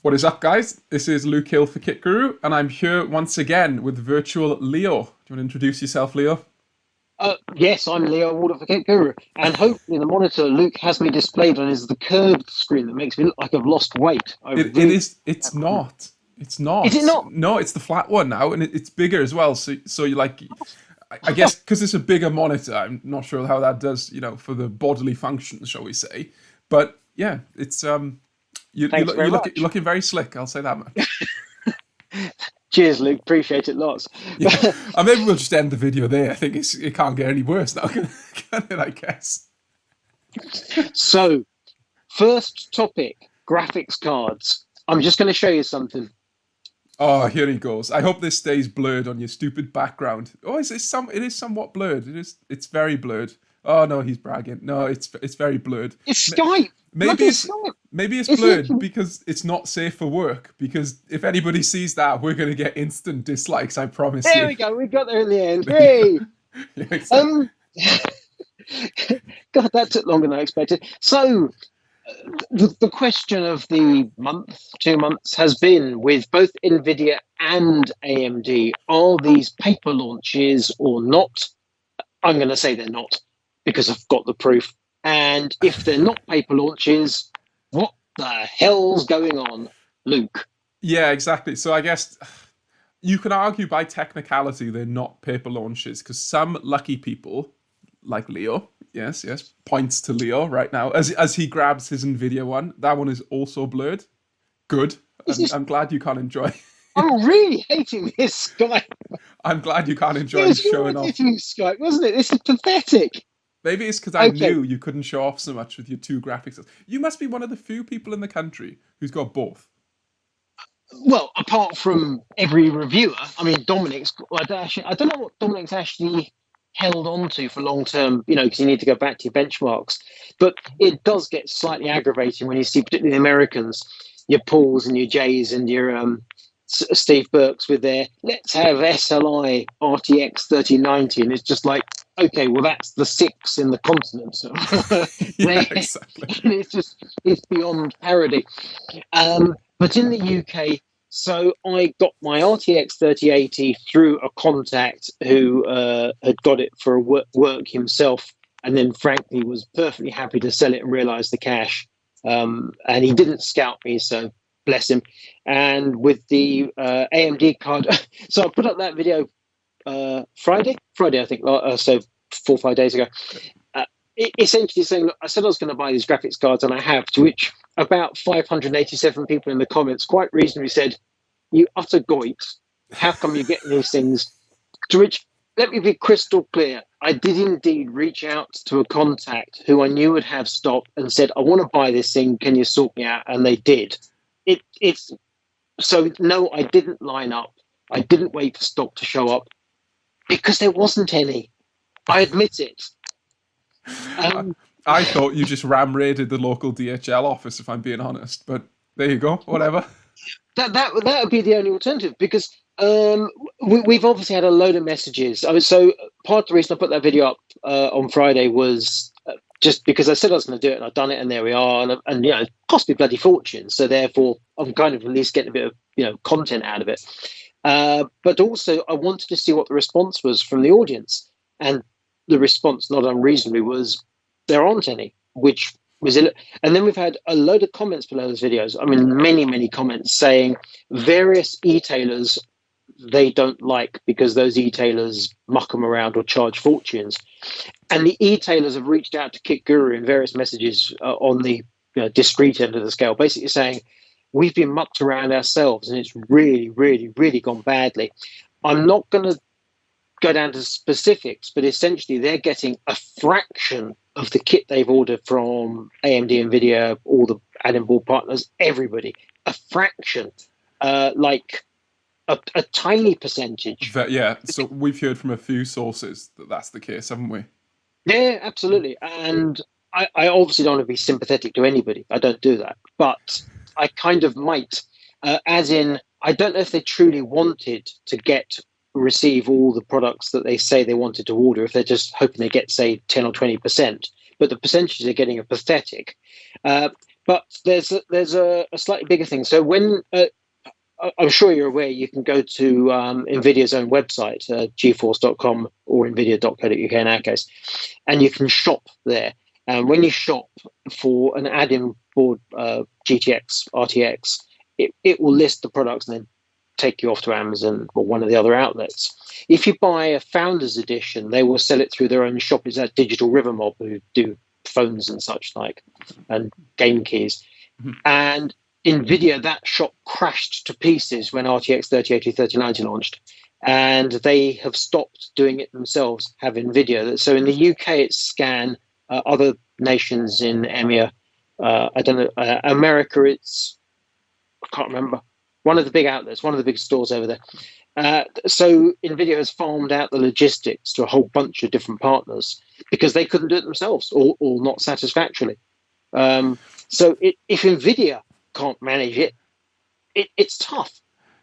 What is up, guys? This is Luke Hill for KitGuru, and I'm here once again with virtual Leo. Do you want to introduce yourself, Leo? Yes, I'm Leo Walder for KitGuru, and hopefully the monitor Luke has me displayed on is the curved screen that makes me look like I've lost weight. It is. It's not. It's not. Is it not? No, it's the flat one now, and it's bigger as well. So you like, I guess because it's a bigger monitor. I'm not sure how that does, for the bodily functions, shall we say? But yeah, it's you're looking very slick. I'll say that much. Cheers, Luke. Appreciate it lots. Yeah. Maybe we'll just end the video there. I think it can't get any worse now, can it, I guess? So, first topic, graphics cards. I'm just going to show you something. Oh, here he goes. I hope this stays blurred on your stupid background. Oh, it is somewhat blurred. It's very blurred. Oh no, he's bragging. No, it's very blurred. It's Skype. Maybe it's blurred because it's not safe for work. Because if anybody sees that, we're going to get instant dislikes. I promise you. There we go. We got there in the end. Hey. Yeah, exactly. God, that took longer than I expected. So, the question of the month, 2 months, has been with both NVIDIA and AMD, are these paper launches or not? I'm going to say they're not, because I've got the proof. And if they're not paper launches, what the hell's going on, Luke? Yeah, exactly. So I guess you can argue by technicality they're not paper launches, because some lucky people, like Leo, yes, points to Leo right now, as he grabs his NVIDIA one. That one is also blurred. Good. I'm glad you can't enjoy. I'm really hating this Skype. I'm glad you can't enjoy showing off. Skype, wasn't it? This is pathetic. Maybe it's because I knew you couldn't show off so much with your two graphics. You must be one of the few people in the country who's got both. Well, apart from every reviewer, I mean, Dominic's. I don't know what Dominic's actually held on to for long term, because you need to go back to your benchmarks. But it does get slightly aggravating when you see, particularly the Americans, your Pauls and your Jays and your Steve Burks with their let's have SLI RTX 3090, and it's just like, okay, well that's the 6 in the continent. So yeah, exactly. It's beyond parody. But in the UK, so I got my RTX 3080 through a contact who had got it for work himself, and then frankly was perfectly happy to sell it and realise the cash. And he didn't scout me, so bless him. And with the AMD card, so I put up that video Friday, I think, so 4 or 5 days ago. Essentially saying, look, I said I was going to buy these graphics cards, and I have, to which about 587 people in the comments quite reasonably said, you utter goit, how come you're getting these things? To which, let me be crystal clear, I did indeed reach out to a contact who I knew would have stock and said, I want to buy this thing, can you sort me out? And they did. So no, I didn't line up. I didn't wait for stock to show up because there wasn't any. I admit it. I thought you just ram raided the local DHL office, if I'm being honest. But there you go. Whatever. That would be the only alternative, because we've obviously had a load of messages. So part of the reason I put that video up on Friday was just because I said I was going to do it, and I've done it, and there we are, and it cost me bloody fortune. So therefore, I'm kind of at least getting a bit of content out of it. But also, I wanted to see what the response was from the audience, and the response, not unreasonably, was there aren't any, which was it. And then we've had a load of comments below those videos. I mean, many comments saying various e-tailers they don't like because those e-tailers muck them around or charge fortunes. And the e-tailers have reached out to KitGuru in various messages on the discrete end of the scale, basically saying, we've been mucked around ourselves and it's really, really, really gone badly. I'm not going to go down to specifics, but essentially they're getting a fraction of the kit they've ordered from AMD, NVIDIA, all the add-in board partners, everybody. A fraction, like a tiny percentage. Yeah, so we've heard from a few sources that that's the case, haven't we? Yeah, absolutely. And I obviously don't want to be sympathetic to anybody. I don't do that. But I kind of might, as in, I don't know if they truly wanted to receive all the products that they say they wanted to order, if they're just hoping they get, say, 10 or 20%. But the percentages they're getting are pathetic. But there's a slightly bigger thing. So when I'm sure you're aware, you can go to NVIDIA's own website, geforce.com or nvidia.co.uk in our case, and you can shop there. And when you shop for an add-in board, GTX, RTX, it will list the products and then take you off to Amazon or one of the other outlets. If you buy a Founders Edition, they will sell it through their own shop. It's that Digital River Mob who do phones and such like, and game keys. And NVIDIA, that shop crashed to pieces when RTX 3080, 3090 launched. And they have stopped doing it themselves, have NVIDIA. So in the UK, it's Scan. Other nations in EMEA, I don't know, America, it's, I can't remember. One of the big outlets, one of the big stores over there. So NVIDIA has farmed out the logistics to a whole bunch of different partners because they couldn't do it themselves or not satisfactorily. So if NVIDIA can't manage it, it's tough.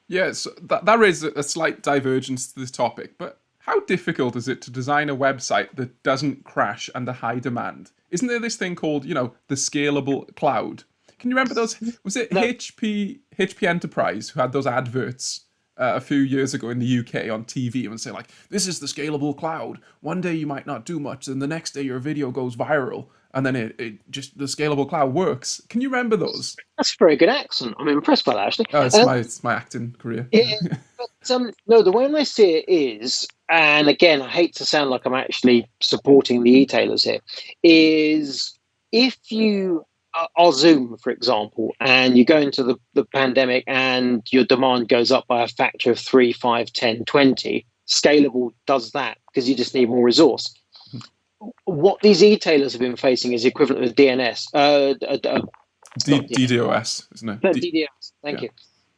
Yes, that raises a slight divergence to this topic, but how difficult is it to design a website that doesn't crash under high demand? Isn't there this thing called, the scalable cloud? Can you remember those? Was it HP Enterprise who had those adverts a few years ago in the UK on TV and say like, this is the scalable cloud. One day you might not do much, and the next day your video goes viral, and then it just the scalable cloud works. Can you remember those? That's a very good accent. I'm impressed by that, actually. Oh, it's my acting career. Yeah, but no, the way I see it is, and again, I hate to sound like I'm actually supporting the etailers here, is if you are Zoom, for example, and you go into the pandemic and your demand goes up by a factor of 3, 5, 10, 20, Scalable does that because you just need more resource. What these etailers have been facing is the equivalent of DNS. DDoS, isn't it? DDoS, thank you.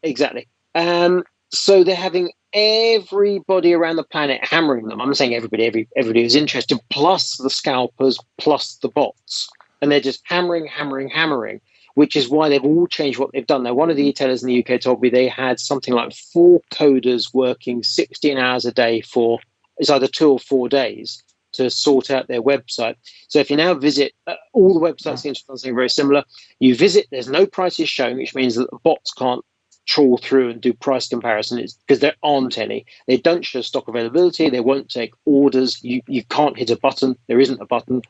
Exactly. So they're having everybody around the planet hammering them. I'm not saying everybody who's interested, plus the scalpers, plus the bots. And they're just hammering, which is why they've all changed what they've done. Now, one of the retailers in the UK told me they had something like 4 coders working 16 hours a day for it's either 2 or 4 days to sort out their website. So if you now visit, all the websites seem to do something very similar. You visit, there's no prices shown, which means that the bots can't trawl through and do price comparison because there aren't any. They don't show stock availability. They won't take orders. You can't hit a button. There isn't a button.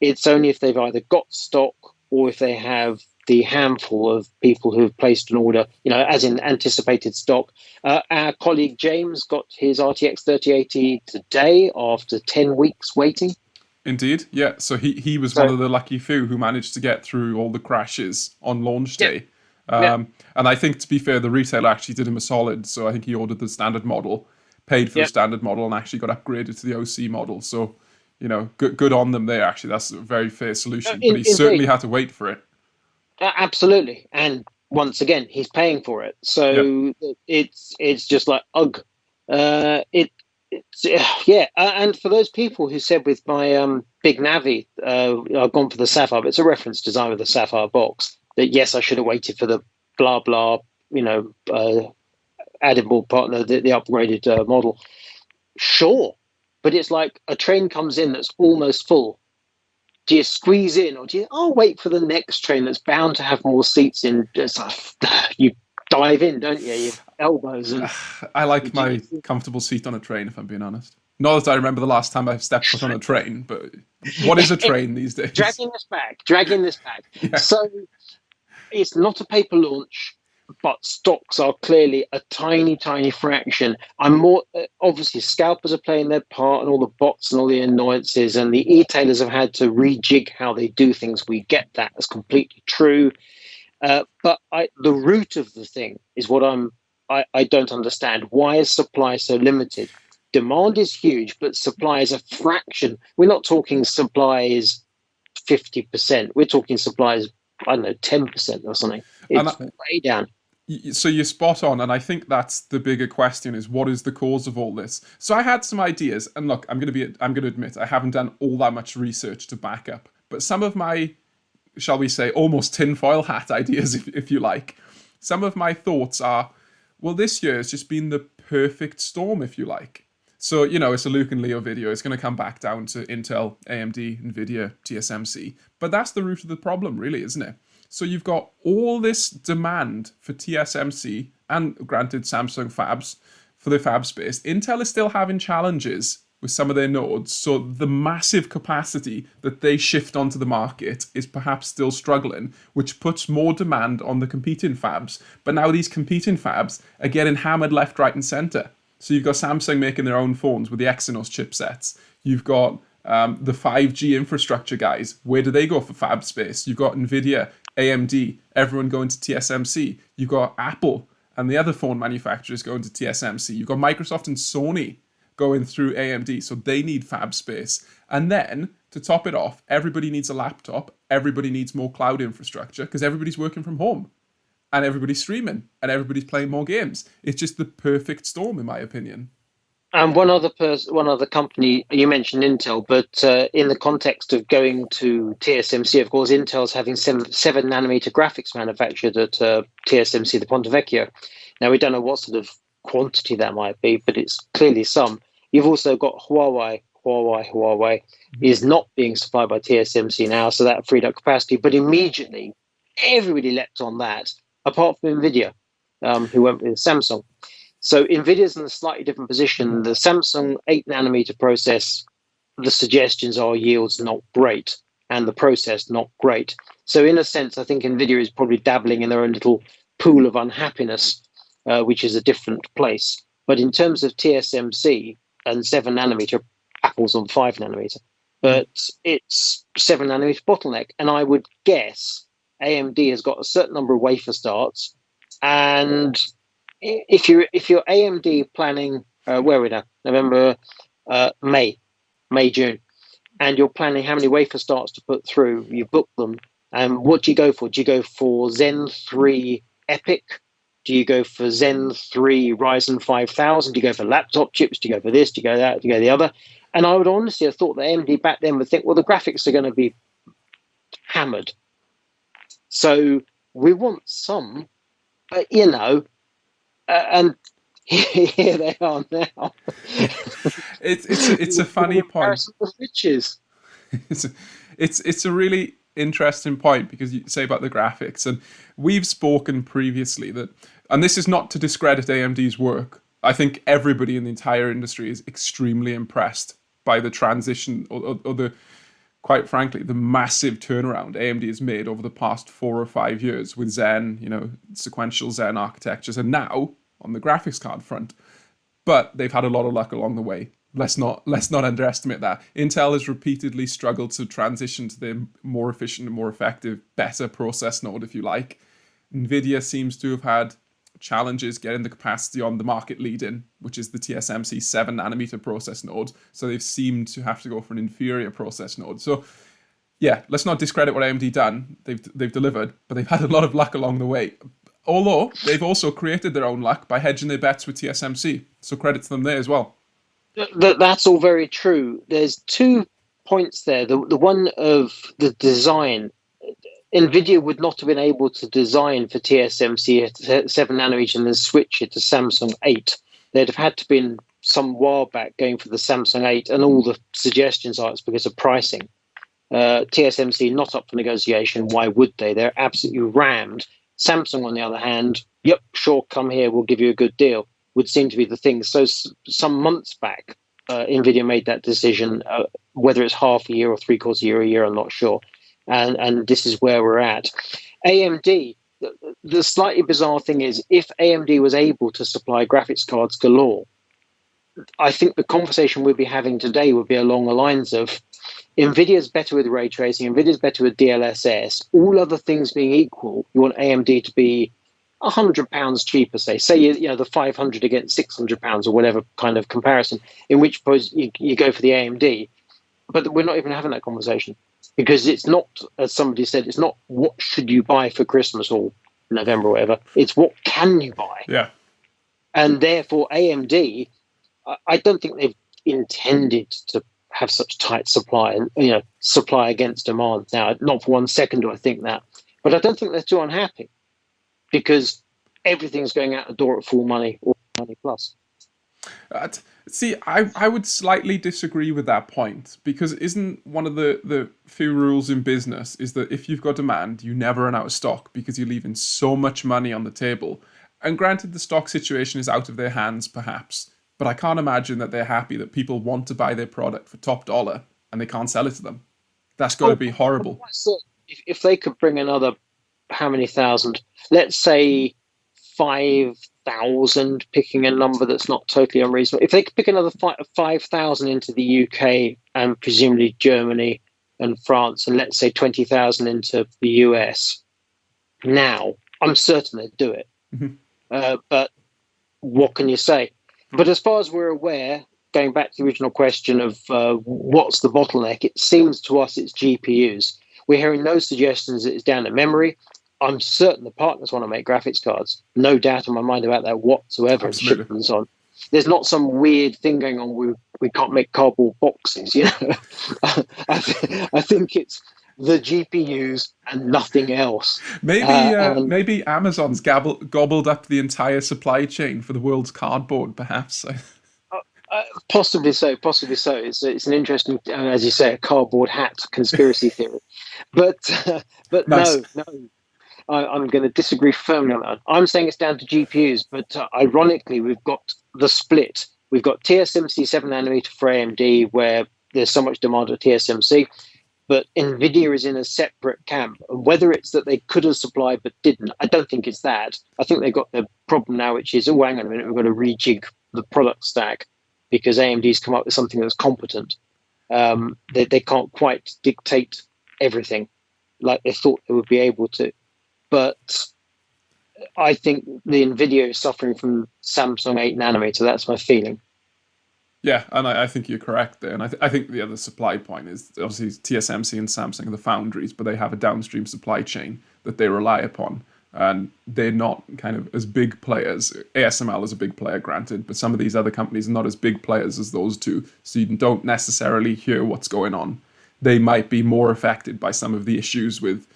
It's only if they've either got stock or if they have the handful of people who have placed an order, as in anticipated stock. Our colleague James got his RTX 3080 today after 10 weeks waiting. Indeed, yeah. So he was one of the lucky few who managed to get through all the crashes on launch day. And I think, to be fair, the retailer actually did him a solid. So I think he ordered the standard model, paid for the standard model, and actually got upgraded to the OC model. So, good on them there, actually. That's a very fair solution. But he certainly had to wait for it. Absolutely. And once again, he's paying for it. So it's just like, ugh. And for those people who said with my big Navi, I've gone for the Sapphire, but it's a reference design with the Sapphire box, that yes, I should have waited for the blah, blah, added board partner, the upgraded model. Sure. But it's like a train comes in that's almost full. Do you squeeze in, or do you wait for the next train that's bound to have more seats in? It's like, you dive in, don't you? Your elbows. And I like my comfortable seat on a train, if I'm being honest. Not that I remember the last time I've stepped foot on a train, but what is a train these days? Dragging this back. Yeah. So it's not a paper launch, but stocks are clearly a tiny, tiny fraction. I'm more obviously scalpers are playing their part, and all the bots and all the annoyances, and the e-tailers have had to rejig how they do things. We get that as completely true, but the root of the thing is what I don't understand. Why is supply so limited? Demand is huge, but supply is a fraction. We're not talking supply is 50%. We're talking supply is 10% or something. It's way down. So you're spot on, and I think that's the bigger question: is what is the cause of all this? So I had some ideas, and look, I'm going to admit I haven't done all that much research to back up, but some of my, shall we say, almost tinfoil hat ideas, if you like, some of my thoughts are, well, this year has just been the perfect storm, if you like. So, it's a Luke and Leo video. It's going to come back down to Intel, AMD, NVIDIA, TSMC, but that's the root of the problem, really, isn't it? So you've got all this demand for TSMC and granted Samsung fabs for the fab space. Intel is still having challenges with some of their nodes. So the massive capacity that they shift onto the market is perhaps still struggling, which puts more demand on the competing fabs. But now these competing fabs are getting hammered left, right, and center. So you've got Samsung making their own phones with the Exynos chipsets. You've got the 5G infrastructure guys. Where do they go for fab space? You've got NVIDIA, AMD, everyone going to TSMC. You've got Apple and the other phone manufacturers going to TSMC. You've got Microsoft and Sony going through AMD, so they need fab space. And then, to top it off, everybody needs a laptop, everybody needs more cloud infrastructure, because everybody's working from home, and everybody's streaming, and everybody's playing more games. It's just the perfect storm, in my opinion. And one other company, you mentioned Intel, but in the context of going to TSMC, of course, Intel's having 7-nanometer graphics manufactured at TSMC, the Ponte Vecchio. Now, we don't know what sort of quantity that might be, but it's clearly some. You've also got Huawei. Huawei is not being supplied by TSMC now, so that freed up capacity. But immediately, everybody leapt on that, apart from NVIDIA, who went with Samsung. So NVIDIA's in a slightly different position. The Samsung 8-nanometer process, the suggestions are yields not great, and the process not great. So in a sense, I think NVIDIA is probably dabbling in their own little pool of unhappiness, which is a different place. But in terms of TSMC and 7-nanometer, Apple's on 5-nanometer. But it's 7-nanometer bottleneck. And I would guess AMD has got a certain number of wafer starts. And if you're AMD planning, where are we now? November, May, June. And you're planning how many wafer starts to put through, you book them. And what do you go for? Do you go for Zen 3 Epic? Do you go for Zen 3 Ryzen 5000? Do you go for laptop chips? Do you go for this? Do you go that? Do you go the other? And I would honestly have thought that AMD back then would think, well, the graphics are going to be hammered. So we want some, and here they are now. It's a funny point. It's a really interesting point, because you say about the graphics, and we've spoken previously that, and this is not to discredit AMD's work. I think everybody in the entire industry is extremely impressed by the transition or the, quite frankly, the massive turnaround AMD has made over the past 4 or 5 years with Zen, sequential Zen architectures, and now on the graphics card front. But they've had a lot of luck along the way. Let's not underestimate that. Intel has repeatedly struggled to transition to the more efficient and more effective, better process node, if you like. NVIDIA seems to have had challenges getting the capacity on the market leading, which is the TSMC 7-nanometer process node. So they've seemed to have to go for an inferior process node. So yeah, let's not discredit what AMD done. They've delivered, but they've had a lot of luck along the way. Although they've also created their own luck by hedging their bets with TSMC. So credit to them there as well. That's all very true. There's 2 points there. The one of the design. NVIDIA would not have been able to design for TSMC at 7-nanometer and then switch it to Samsung 8. They'd have had to been some while back going for the Samsung 8, and all the suggestions are it's because of pricing. TSMC not up for negotiation. Why would they? They're absolutely rammed. Samsung, on the other hand, yep, sure, come here, we'll give you a good deal, would seem to be the thing. So some months back, NVIDIA made that decision, whether it's half a year or 3/4 year, a year, I'm not sure. And this is where we're at. AMD, the slightly bizarre thing is, if AMD was able to supply graphics cards galore, I think the conversation we'd be having today would be along the lines of NVIDIA's better with ray tracing, NVIDIA's better with DLSS. All other things being equal, you want AMD to be £100 cheaper, say the 500 against £600 or whatever kind of comparison, in which case you go for the AMD. But we're not even having that conversation, because it's not, as somebody said, it's not what should you buy for Christmas or November or whatever. It's what can you buy. Yeah. And therefore AMD, I don't think they've intended to have such tight supply and supply against demand. Now, not for 1 second do I think that, but I don't think they're too unhappy, because everything's going out the door at full money or money plus. See, I would slightly disagree with that point because isn't one of the few rules in business is that if you've got demand, you never run out of stock because you're leaving so much money on the table. And granted, the stock situation is out of their hands, perhaps, but I can't imagine that they're happy that people want to buy their product for top dollar and they can't sell it to them. That's got to be horrible. If they could bring another, how many thousand? Let's say 5,000, picking a number that's not totally unreasonable. If they could pick another 5,000 into the UK and presumably Germany and France, and let's say 20,000 into the US, now I'm certain they'd do it. But what can you say? But as far as we're aware, going back to the original question of what's the bottleneck, it seems to us it's GPUs. We're hearing no suggestions that it's down to memory. I'm certain the partners want to make graphics cards. No doubt in my mind about that whatsoever. Absolutely. And so on. There's not some weird thing going on. We can't make cardboard boxes. You know, I think it's the GPUs and nothing else. Maybe Amazon's gobbled up the entire supply chain for the world's cardboard, perhaps. Possibly so. It's an interesting, as you say, a cardboard hat conspiracy theory. But nice. No. I'm going to disagree firmly on that. I'm saying it's down to GPUs, but ironically, we've got the split. We've got TSMC 7 nanometer for AMD, where there's so much demand at TSMC, but NVIDIA is in a separate camp. Whether it's that they could have supplied but didn't, I don't think it's that. I think they've got the problem now, which is, oh, hang on a minute, we've got to rejig the product stack because AMD's come up with something that's competent. They can't quite dictate everything like they thought they would be able to. But I think the NVIDIA is suffering from Samsung 8 nanometer. That's my feeling. Yeah, and I think you're correct there. And I think the other supply point is obviously TSMC and Samsung are the foundries, but they have a downstream supply chain that they rely upon. And they're not kind of as big players. ASML is a big player, granted, but some of these other companies are not as big players as those two. So you don't necessarily hear what's going on. They might be more affected by some of the issues with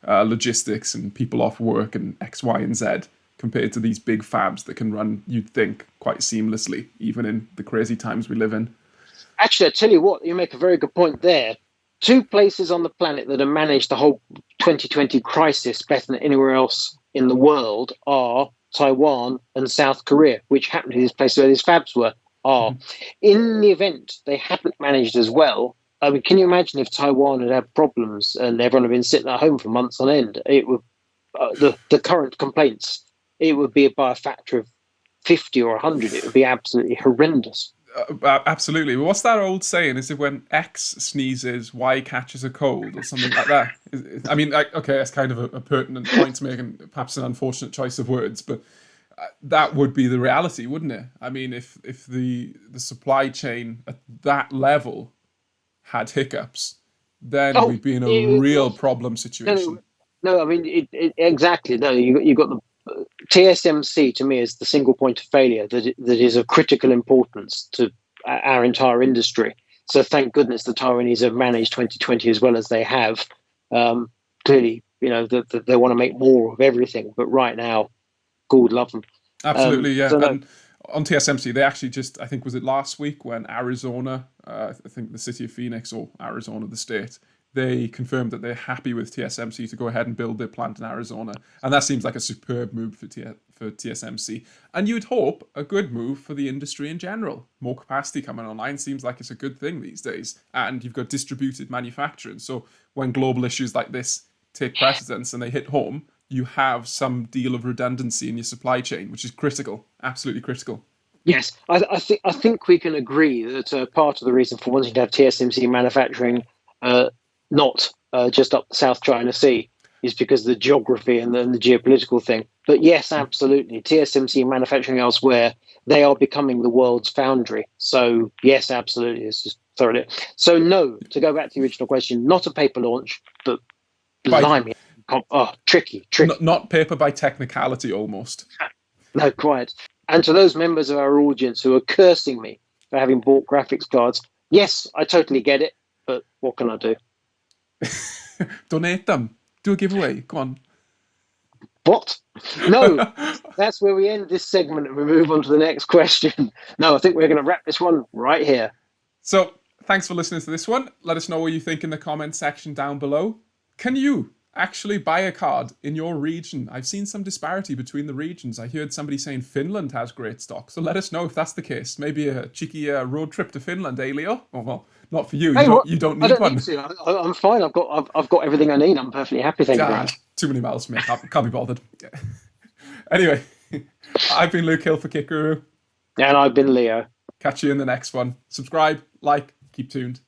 logistics and people off work and X, Y, and Z compared to these big fabs that can run, you'd think, quite seamlessly, even in the crazy times we live in. Actually, I tell you what, you make a very good point there. Two places on the planet that have managed the whole 2020 crisis better than anywhere else in the world are Taiwan and South Korea, which happen to be these places where these fabs are. In the event they hadn't managed as well, I mean, can you imagine if Taiwan had problems and everyone had been sitting at home for months on end? It would the current complaints. It would be by a factor of 50 or 100. It would be absolutely horrendous. Absolutely. What's that old saying? Is it when X sneezes, Y catches a cold, or something like that? I mean, okay, that's kind of a pertinent point to make, and perhaps an unfortunate choice of words, but that would be the reality, wouldn't it? I mean, if the supply chain at that level had hiccups, then we'd be in a real problem situation. No, I mean, exactly. No, you got the TSMC, to me, is the single point of failure that is of critical importance to our entire industry. So thank goodness the Taiwanese have managed 2020 as well as they have. Clearly, you know, they want to make more of everything, but right now, God love them. Absolutely, yeah. And on TSMC, they actually just, I think, was it last week when Arizona, I think the city of Phoenix or Arizona, the state, they confirmed that they're happy with TSMC to go ahead and build their plant in Arizona. And that seems like a superb move for TSMC. And you'd hope a good move for the industry in general. More capacity coming online seems like it's a good thing these days. And you've got distributed manufacturing. So when global issues like this take precedence and they hit home, you have some deal of redundancy in your supply chain, which is critical, absolutely critical. Yes, I think we can agree that part of the reason for wanting to have TSMC manufacturing not just up the South China Sea is because of the geography and the geopolitical thing. But yes, absolutely, TSMC manufacturing elsewhere, they are becoming the world's foundry. So yes, absolutely, it's just thoroughly. So no, to go back to the original question, not a paper launch, but blimey. Tricky. Not paper by technicality, almost. No, quite. And to those members of our audience who are cursing me for having bought graphics cards, yes, I totally get it, but what can I do? Donate them. Do a giveaway. Come on. What? No, that's where we end this segment and we move on to the next question. No, I think we're going to wrap this one right here. So, thanks for listening to this one. Let us know what you think in the comment section down below. Can you actually buy a card in your region? I've seen some disparity between the regions. I heard somebody saying Finland has great stock. So let us know if that's the case. Maybe a cheeky road trip to Finland, eh, Leo? Oh, well, not for you. Hey, You don't need I don't one. need to. I'm fine. I've got everything I need. I'm perfectly happy. Thank you very much. Too many miles for me. Can't be bothered. Yeah. Anyway, I've been Luke Hill for KitGuru. And I've been Leo. Catch you in the next one. Subscribe, like, keep tuned.